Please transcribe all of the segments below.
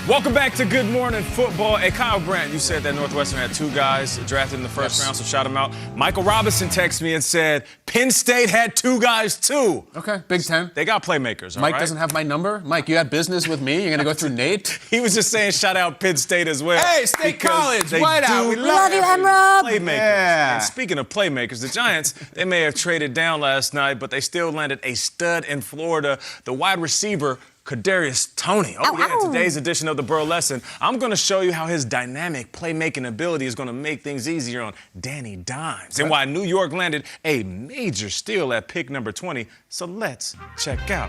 Welcome back to Good Morning Football. Hey, Kyle Brandt, you said that Northwestern had 2 guys drafted in the first round, so shout them out. Michael Robinson texted me and said Penn State had 2 guys, too. Okay, Big Ten. They got playmakers, all Mike right? doesn't have my number. Mike, you had business with me. You're going to go through Nate? He was just saying shout out Penn State as well. Hey, State College, whiteout. We love you, Emerald. Playmakers. Yeah. And speaking of playmakers, the Giants, they may have traded down last night, but they still landed a stud in Florida, the wide receiver, Kadarius Toney. In today's edition of the Burrow Lesson, I'm going to show you how his dynamic playmaking ability is going to make things easier on Danny Dimes and why New York landed a major steal at pick number 20. So let's check out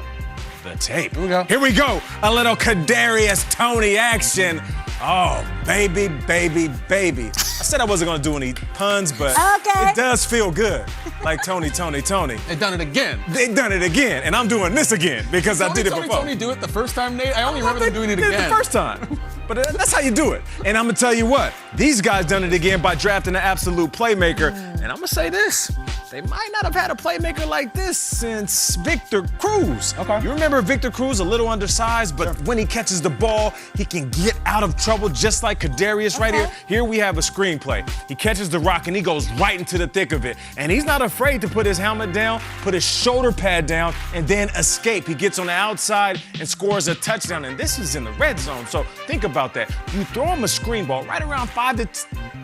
the tape. Here we go. A little Kadarius Toney action. Oh, baby, baby, baby. I said I wasn't going to do any puns, but it does feel good. Like Toney. They done it again. They done it again, and I'm doing this again because I did it before. Tony do it the first time, Nate? I only remember them doing it They did again. the first time. But that's how you do it. And I'm going to tell you what. These guys done it again by drafting an absolute playmaker. And I'm going to say this. They might not have had a playmaker like this since Victor Cruz. Okay. You remember Victor Cruz, a little undersized, but when he catches the ball, he can get out of trouble just like Kadarius right here. Here we have a screenplay. He catches the rock and he goes right into the thick of it. And he's not afraid to put his helmet down, put his shoulder pad down, and then escape. He gets on the outside and scores a touchdown. And this is in the red zone. So think about that. You throw him a screen ball right around 5 to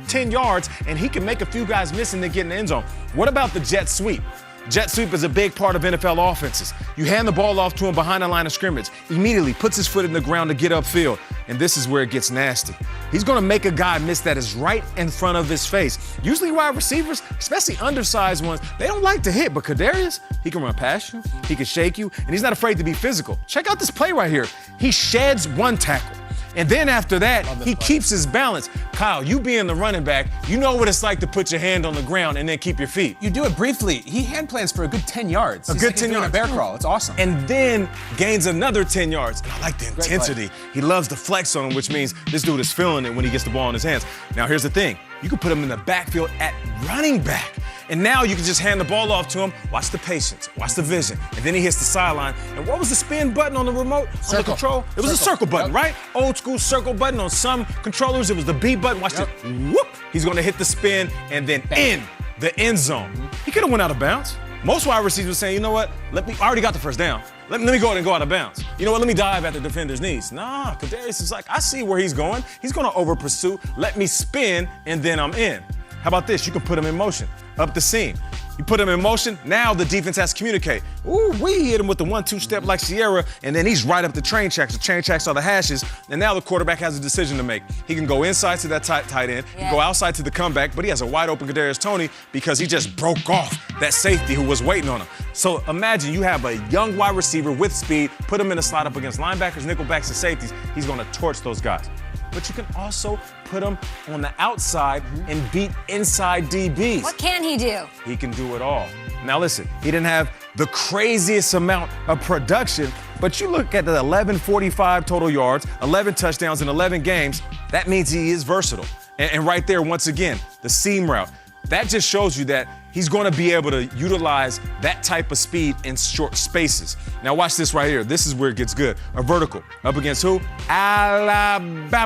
10 yards, and he can make a few guys missing to get in the end zone. What about the jet sweep? Jet sweep is a big part of NFL offenses. You hand the ball off to him behind the line of scrimmage, immediately puts his foot in the ground to get upfield, and this is where it gets nasty. He's going to make a guy miss that is right in front of his face. Usually wide receivers, especially undersized ones, they don't like to hit, but Kadarius, he can run past you, he can shake you, and he's not afraid to be physical. Check out this play right here. He sheds one tackle. And then after that, he keeps his balance. Kyle, you being the running back, you know what it's like to put your hand on the ground and then keep your feet. You do it briefly. He hand plans for a good 10 yards. He's 10 yards. A bear crawl. It's awesome. And then gains another 10 yards. And I like the intensity. He loves the flex on him, which means this dude is feeling it when he gets the ball in his hands. Now, here's the thing. You can put him in the backfield at running back. And now you can just hand the ball off to him. Watch the patience. Watch the vision. And then he hits the sideline. And what was the spin button on the remote? Circle. On the control? It was a circle button, right? Old school circle button. On some controllers, it was the B button. Watch it. Whoop. He's going to hit the spin and then in the end zone. He could have went out of bounds. Most wide receivers were saying, you know what? I already got the first down. Let me go ahead and go out of bounds. You know what? Let me dive at the defender's knees. Nah, Kadarius is like, I see where he's going. He's going to over pursue. Let me spin, and then I'm in. How about this? You can put him in motion, up the seam. You put him in motion, now the defense has to communicate. Ooh, we hit him with the 1-2 step like Sierra, and then he's right up the train tracks. The train tracks are the hashes, and now the quarterback has a decision to make. He can go inside to that tight end, go outside to the comeback, but he has a wide open Kadarius Toney because he just broke off that safety who was waiting on him. So imagine you have a young wide receiver with speed, put him in a slot up against linebackers, nickelbacks, and safeties. He's going to torch those guys. But you can also put him on the outside and beat inside DBs. What can he do? He can do it all. Now listen, he didn't have the craziest amount of production, but you look at the 1145 total yards, 11 touchdowns in 11 games, that means he is versatile. And right there, once again, the seam route. That just shows you that he's going to be able to utilize that type of speed in short spaces. Now watch this right here. This is where it gets good. A vertical. Up against who? Alabama.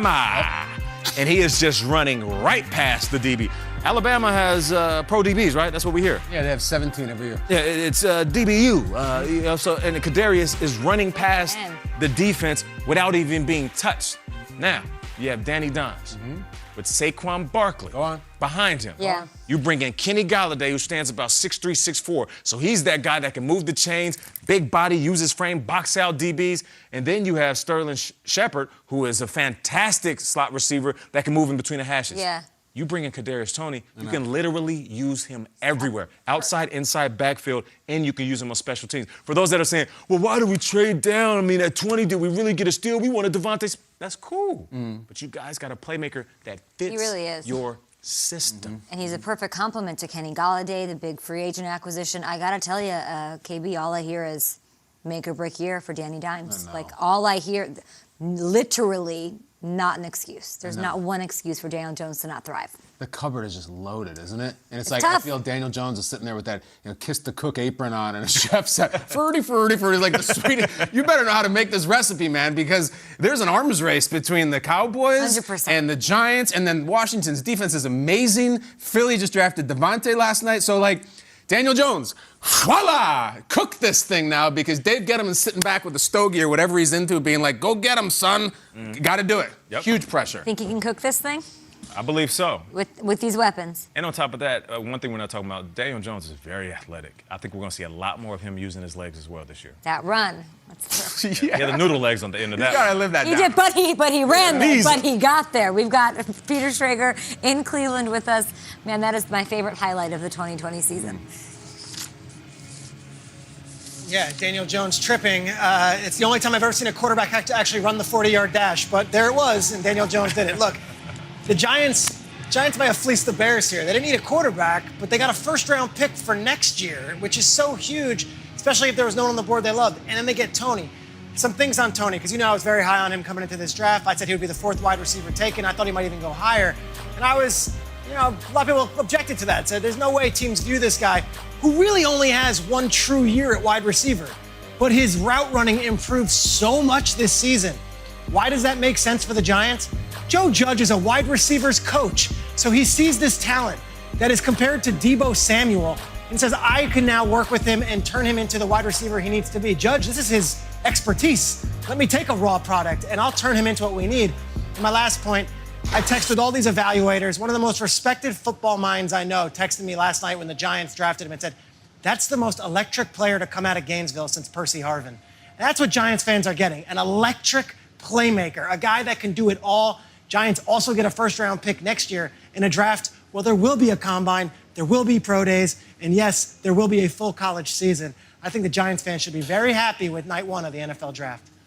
And he is just running right past the DB. Alabama has pro DBs, right? That's what we hear. Yeah, they have 17 every year. Yeah, it's DBU. And Kadarius is running past the defense without even being touched. Now, you have Danny Dimes with Saquon Barkley behind him. Yeah. You bring in Kenny Golladay, who stands about 6'3", 6'4". So he's that guy that can move the chains, big body, use his frame, box out DBs. And then you have Sterling Shepard, who is a fantastic slot receiver that can move in between the hashes. Yeah. You bring in Kadarius Toney, you can literally use him everywhere. Outside, inside, backfield, and you can use him on special teams. For those that are saying, well, why did we trade down? I mean, at 20, did we really get a steal? We wanted Devontae. That's cool. But you guys got a playmaker that fits your system. And he's a perfect complement to Kenny Golladay, the big free agent acquisition. I got to tell you, KB, all I hear is make or break year for Danny Dimes. Like, all I hear, literally, not an excuse. There's not one excuse for Daniel Jones to not thrive. The cupboard is just loaded, isn't it? And it's It's like, tough. I feel Daniel Jones is sitting there with that, kiss the cook apron on and a chef said, fruity, like the sweetest. You better know how to make this recipe, man, because there's an arms race between the Cowboys 100%. and the Giants, and then Washington's defense is amazing. Philly just drafted Devontae last night, so Daniel Jones, voila! Cook this thing now because Dave Gettleman's sitting back with a stogie or whatever he's into, being like, go get him, son. Got to do it. Yep. Huge pressure. Think he can cook this thing I believe so. with these weapons? And on top of that, one thing we're not talking about, Daniel Jones is very athletic. I think we're going to see a lot more of him using his legs as well this year. That run. That's true. He had the noodle legs on the end of You that. gotta live that He down. did, but he ran there, Easy. but he got there. We've got Peter Schrager in Cleveland with us. Man, that is my favorite highlight of the 2020 season. Yeah, Daniel Jones tripping. It's the only time I've ever seen a quarterback have to actually run the 40-yard dash, but there it was, and Daniel Jones did it. Look, the Giants may have fleeced the Bears here. They didn't need a quarterback, but they got a first-round pick for next year, which is so huge, especially if there was no one on the board they loved. And then they get Toney. Some things on Toney, because I was very high on him coming into this draft. I said he would be the 4th wide receiver taken. I thought he might even go higher. And I was, a lot of people objected to that. Said there's no way teams view this guy, who really only has one true year at wide receiver. But his route running improved so much this season. Why does that make sense for the Giants? Joe Judge is a wide receivers coach, so he sees this talent that is compared to Deebo Samuel and says, I can now work with him and turn him into the wide receiver he needs to be. Judge, this is his expertise. Let me take a raw product and I'll turn him into what we need. And my last point, I texted all these evaluators. One of the most respected football minds I know texted me last night when the Giants drafted him and said, that's the most electric player to come out of Gainesville since Percy Harvin. And that's what Giants fans are getting, an electric playmaker, a guy that can do it all. Giants also get a first-round pick next year in a draft where there will be a combine, there will be pro days, and yes, there will be a full college season. I think the Giants fans should be very happy with night one of the NFL draft.